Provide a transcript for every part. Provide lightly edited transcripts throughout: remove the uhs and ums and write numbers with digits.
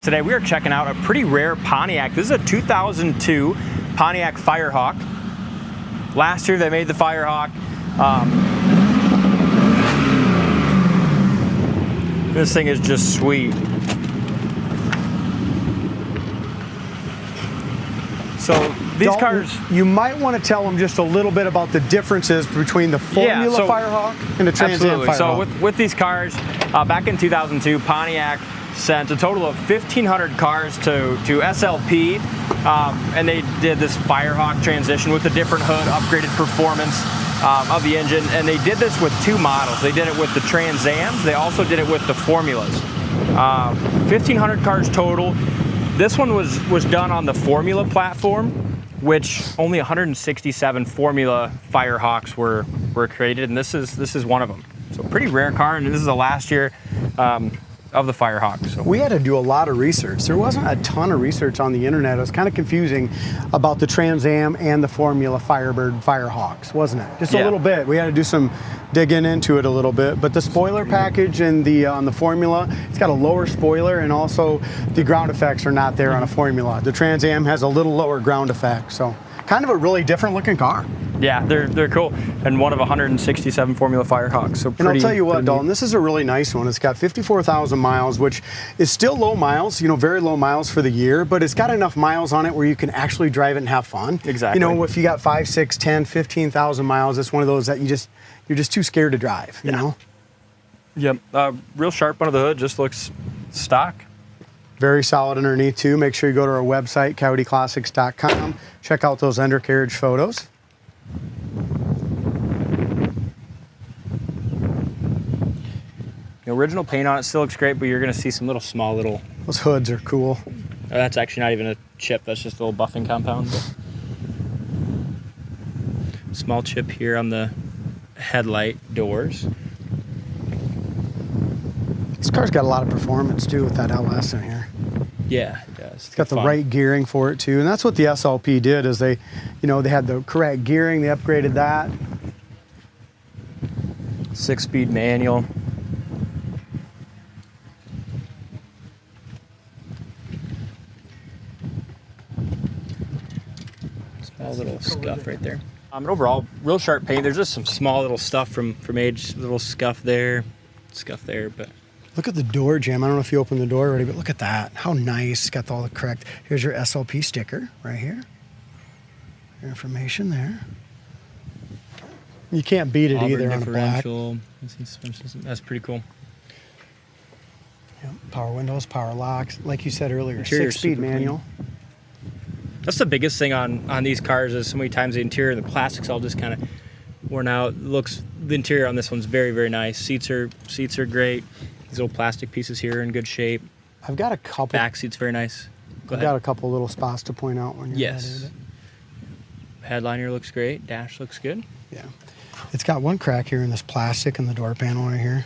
Today we are checking out a pretty rare Pontiac. This is a 2002 Pontiac Firehawk. Last year they made the Firehawk. This thing is just sweet. So these cars, you might want to tell them just a little bit about the differences between the Formula Firehawk and the Trans Am Firehawk. So with these cars, back in 2002, Pontiac sent a total of 1,500 cars to SLP, and they did this Firehawk transition with a different hood, upgraded performance of the engine, and they did this with two models. They did it with the Trans Ams, they also did it with the Formulas. 1,500 cars total. This one was done on the Formula platform, which only 167 Formula Firehawks were created, and this is one of them. So pretty rare car, and this is the last year of the Firehawk. So we had to do a lot of research. There wasn't a ton of research on the internet. It was kind of confusing about the Trans Am and the Formula Firebird Firehawks, wasn't it? Just a little bit. We had to do some digging into it a little bit. But the spoiler package in the on the Formula, it's got a lower spoiler, and also the ground effects are not there on a Formula. The Trans Am has a little lower ground effect, so kind of a really different looking car. Yeah, they're cool, and one of 167 Formula Firehawks. So and I'll tell you what, Dalton, this is a really nice one. It's got 54,000 miles, which is still low miles, very low miles for the year, but it's got enough miles on it where you can actually drive it and have fun. Exactly. If you got 5, 6, 10, 15,000 miles, it's one of those that you're just too scared to drive, you know? Yep, real sharp under the hood, just looks stock. Very solid underneath too. Make sure you go to our website, coyoteclassics.com. Check out those undercarriage photos. The original paint on it still looks great, but you're going to see some small little... Those hoods are cool. Oh, that's actually not even a chip. That's just a little buffing compound. Small chip here on the headlight doors. This car's got a lot of performance too with that LS in here. Yeah, it does. It's got the right gearing for it too, and that's what the SLP did. Is they had the correct gearing. They upgraded that. 6-speed manual. Small little scuff right there. And overall, real sharp paint. There's just some small little stuff from age, little scuff there, but. Look at the door jam. I don't know if you opened the door already, but look at that. How nice. Got all the correct. Here's your SLP sticker right here. Your information there. You can't beat it Auburn either on the black. That's pretty cool. Yep. Power windows, power locks. Like you said earlier, Interior 6-speed manual. Clean. That's the biggest thing on these cars is so many times the interior and the plastic's all just kind of worn out. The interior on this one's very, very nice. Seats are great. These little plastic pieces here in good shape. I've got a couple. Back seat's very nice. I've got a couple little spots to point out when you're ready with it. Headliner looks great. Dash looks good. Yeah. It's got one crack here in this plastic in the door panel right here.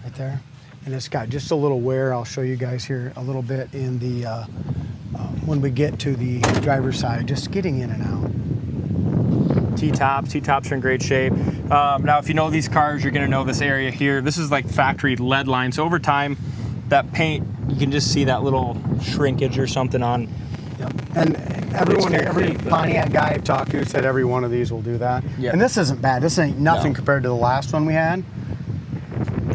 Right there. And it's got just a little wear. I'll show you guys here a little bit in the, when we get to the driver's side, just getting in and out. T-tops are in great shape. Now, if you know these cars, you're going to know this area here. This is like factory lead line. So over time, that paint, you can just see that little shrinkage or something on. Yep. And every Pontiac guy I've talked to said every one of these will do that. Yep. And this isn't bad. This ain't nothing compared to the last one we had.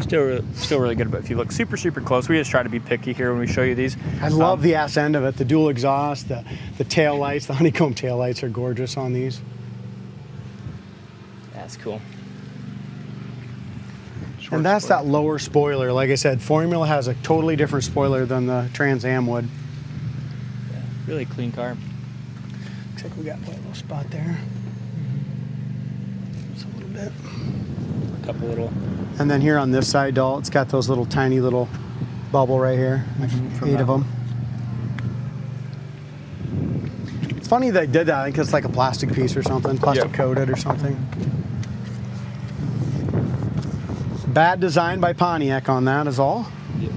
Still really good, but if you look super, super close, we just try to be picky here when we show you these. I love the ass end of it, the dual exhaust, the tail lights, the honeycomb tail lights are gorgeous on these. That's cool. And that's that lower spoiler. Like I said, Formula has a totally different spoiler than the Trans Am would. Yeah, really clean car. Looks like we got a little spot there. Just a little bit. A couple little. And then here on this side, Dalt, it's got those little tiny little bubble right here. Like 8 of them. It's funny they did that. I think it's like a plastic piece or something, plastic coated or something. Bad design by Pontiac on that is all. Yep.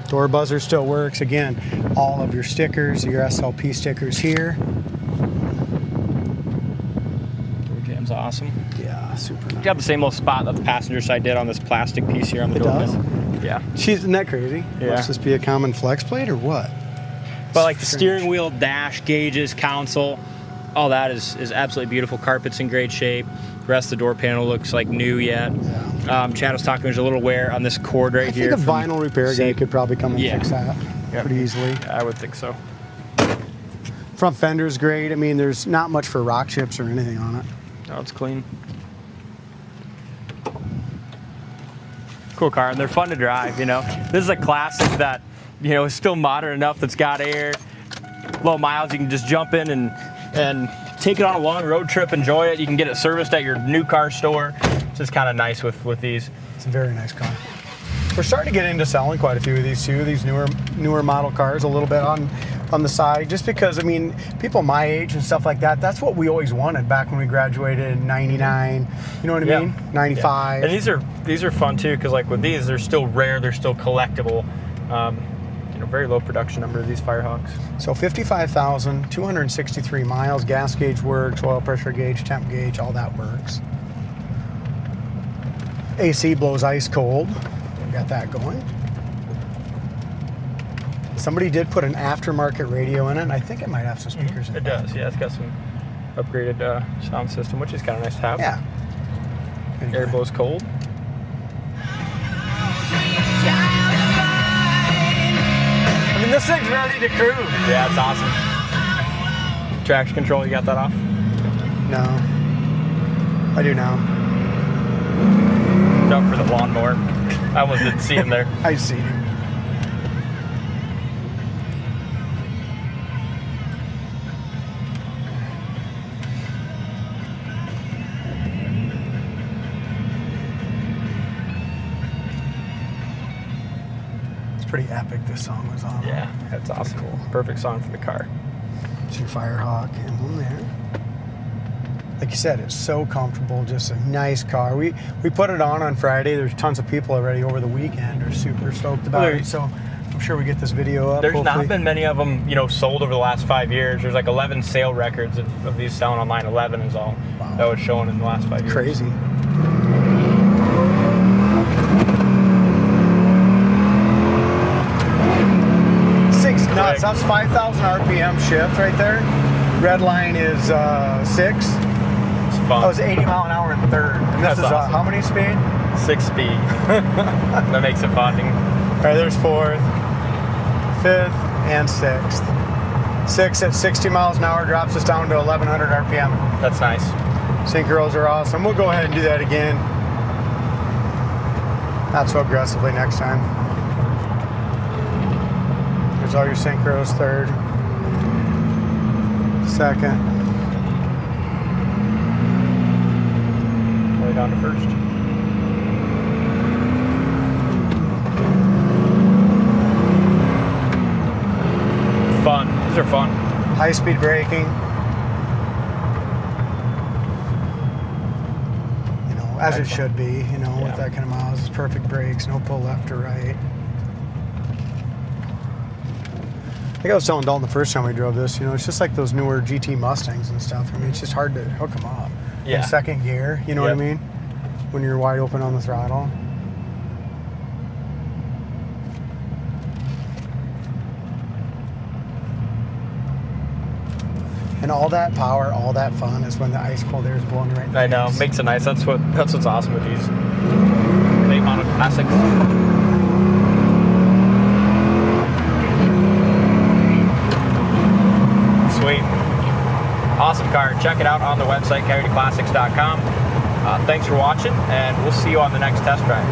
Door buzzer still works. Again, all of your stickers, your SLP stickers here. Door jam's awesome. Yeah, super nice. You got the same little spot that the passenger side did on this plastic piece here on the door panel. Yeah. Isn't that crazy? Yeah. Must this be a common flex plate or what? But like the steering wheel, dash, gauges, console, all that is absolutely beautiful. Carpet's in great shape. The rest of the door panel looks like new yet. Yeah. Chad was talking, there's a little wear on this cord right here. I think a vinyl repair guy could probably come and Yeah. fix that pretty easily. I would think so. Front fender's great. I mean, there's not much for rock chips or anything on it. No, it's clean. Cool car, and they're fun to drive, you know. This is a classic that, you know, is still modern enough that's got air, low miles, you can just jump in and take it on a long road trip, enjoy it. You can get it serviced at your new car store. It's just kind of nice with these. It's a very nice car. We're starting to get into selling quite a few of these too, these newer model cars, a little bit on the side, just because, I mean, people my age and stuff like that, that's what we always wanted back when we graduated in 99, you know what I mean? 95. Yeah. And these are fun too, because like with these, they're still rare, they're still collectible. You know, very low production number of these Firehawks. So 55,263 miles, gas gauge works, oil pressure gauge, temp gauge, all that works. AC blows ice cold. Got that going. Somebody did put an aftermarket radio in it, and I think it might have some speakers in it. It does, yeah. It's got some upgraded sound system, which is kind of nice to have. Yeah. Anyway. Air blows cold. I mean, this thing's ready to cruise. Yeah, it's awesome. Traction control, you got that off? No. I do now. Jump for the lawnmower. I almost didn't see him there. I see him. It's pretty epic this song was on. Yeah, that's awesome. Cool. Perfect song for the car. It's your Firehawk emblem there. Like you said, it's so comfortable, just a nice car. We put it on Friday. There's tons of people already over the weekend are super stoked about it. So I'm sure we get this video up. There's hopefully. not been many of them, you know, sold over the last 5 years. There's like 11 sale records of these selling online. 11 is all that was showing in the last 5 years. Crazy. Six nuts. That's 5,000 RPM shift right there. Red line is 6. Fun. That was 80 mile an hour in third. And this is awesome. how many speed? 6 speed. That makes it fun. All right, there's 4th, 5th, and 6th. 6 at 60 miles an hour drops us down to 1,100 RPM. That's nice. Synchros are awesome. We'll go ahead and do that again. Not so aggressively next time. There's all your synchros, 3rd, 2nd. Way down to 1st. Fun. These are fun. High-speed braking. You know, as it should be, you know, with that kind of miles. It's perfect brakes, no pull left or right. I think I was telling Dalton the first time we drove this, you know, it's just like those newer GT Mustangs and stuff. I mean, it's just hard to hook them up. Yeah. In second gear, you know what I mean? When you're wide open on the throttle. And all that power, all that fun is when the ice cold air is blowing right in the I know, face. makes it nice. That's what's awesome with these late model classics. Sweet. Awesome car. Check it out on the website, coyoteclassics.com. Thanks for watching, and we'll see you on the next test drive.